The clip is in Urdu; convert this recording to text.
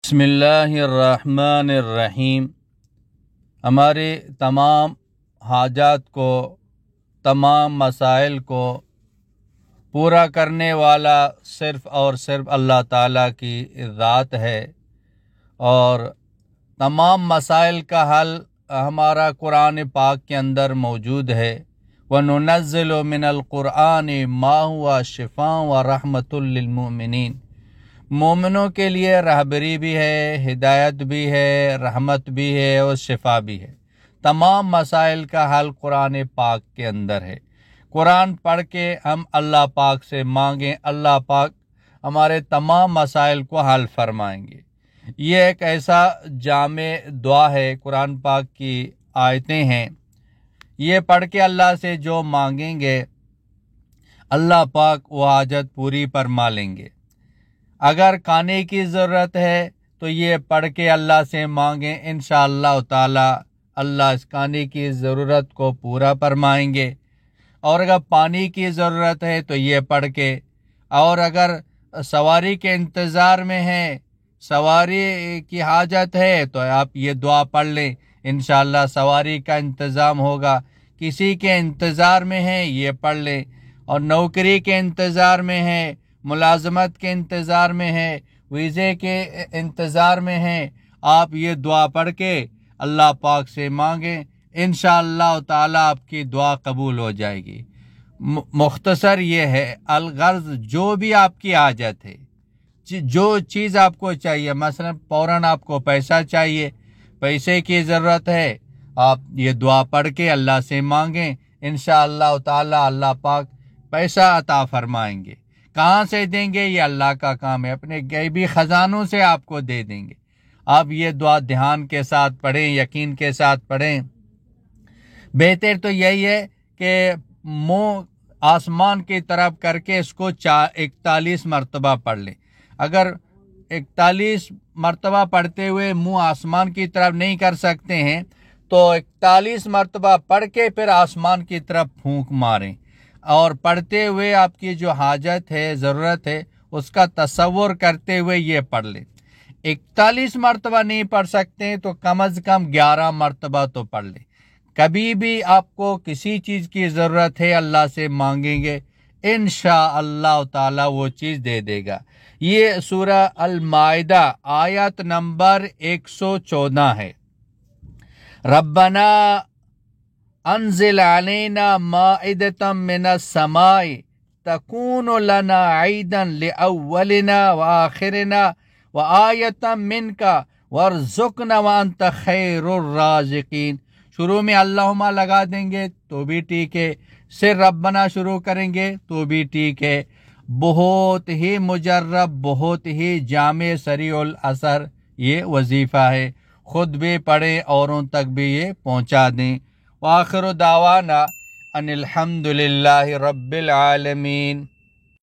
بسم اللہ الرحمن الرحیم۔ ہمارے تمام حاجات کو، تمام مسائل کو پورا کرنے والا صرف اور صرف اللہ تعالیٰ کی ذات ہے، اور تمام مسائل کا حل ہمارا قرآن پاک کے اندر موجود ہے۔ وَنُنَزِّلُ مِنَ الْقُرْآنِ مَا هُوَ شِفَاءٌ وَرَحْمَةٌ لِّلْمُؤْمِنِينَ۔ مومنوں کے لیے رہبری بھی ہے، ہدایت بھی ہے، رحمت بھی ہے اور شفا بھی ہے۔ تمام مسائل کا حل قرآن پاک کے اندر ہے۔ قرآن پڑھ کے ہم اللہ پاک سے مانگیں، اللہ پاک ہمارے تمام مسائل کو حل فرمائیں گے۔ یہ ایک ایسا جامع دعا ہے، قرآن پاک کی آیتیں ہیں، یہ پڑھ کے اللہ سے جو مانگیں گے اللہ پاک وہ حاجت پوری فرما لیں گے۔ اگر کھانے کی ضرورت ہے تو یہ پڑھ کے اللہ سے مانگیں، انشاءاللہ تعالی اللہ اس کھانے کی ضرورت کو پورا فرمائیں گے۔ اور اگر پانی کی ضرورت ہے تو یہ پڑھ کے، اور اگر سواری کے انتظار میں ہیں، سواری کی حاجت ہے تو آپ یہ دعا پڑھ لیں، انشاءاللہ سواری کا انتظام ہوگا۔ کسی کے انتظار میں ہیں یہ پڑھ لیں، اور نوکری کے انتظار میں ہیں، ملازمت کے انتظار میں ہے، ویزے کے انتظار میں ہیں، آپ یہ دعا پڑھ کے اللہ پاک سے مانگیں، انشاءاللہ تعالی آپ کی دعا قبول ہو جائے گی۔ مختصر یہ ہے، الغرض جو بھی آپ کی حاجت ہے، جو چیز آپ کو چاہیے، مثلا فوراً آپ کو پیسہ چاہیے، پیسے کی ضرورت ہے، آپ یہ دعا پڑھ کے اللہ سے مانگیں، انشاءاللہ تعالی اللہ پاک پیسہ عطا فرمائیں گے۔ کہاں سے دیں گے یہ اللہ کا کام ہے، اپنے غیبی خزانوں سے آپ کو دے دیں گے۔ آپ یہ دعا دھیان کے ساتھ پڑھیں، یقین کے ساتھ پڑھیں۔ بہتر تو یہی ہے کہ منہ آسمان کی طرف کر کے اس کو 41 مرتبہ پڑھ لیں۔ اگر 41 مرتبہ پڑھتے ہوئے منہ آسمان کی طرف نہیں کر سکتے ہیں تو 41 مرتبہ پڑھ کے پھر آسمان کی طرف پھونک ماریں، اور پڑھتے ہوئے آپ کی جو حاجت ہے، ضرورت ہے، اس کا تصور کرتے ہوئے یہ پڑھ لیں۔ 41 مرتبہ نہیں پڑھ سکتے تو کم از کم 11 مرتبہ تو پڑھ لیں۔ کبھی بھی آپ کو کسی چیز کی ضرورت ہے اللہ سے مانگیں گے، انشاءاللہ تعالی وہ چیز دے دے گا۔ یہ سورہ المائدہ آیت نمبر 114 ہے۔ ربنا انزل علینا مائدۃ من السماء تکون لنا عیدا لاولنا وآخرنا وآیۃ منک وارزقنا وانت خیر الرازقین۔ شروع میں اللہم لگا دیں گے تو بھی ٹھیک ہے، صرف ربنا شروع کریں گے تو بھی ٹھیک ہے۔ بہت ہی مجرب، بہت ہی جامع سریع الاثر یہ وظیفہ ہے، خود بھی پڑھیں، اوروں تک بھی یہ پہنچا دیں۔ وآخر دعوانا ان الحمد للہ رب العالمین۔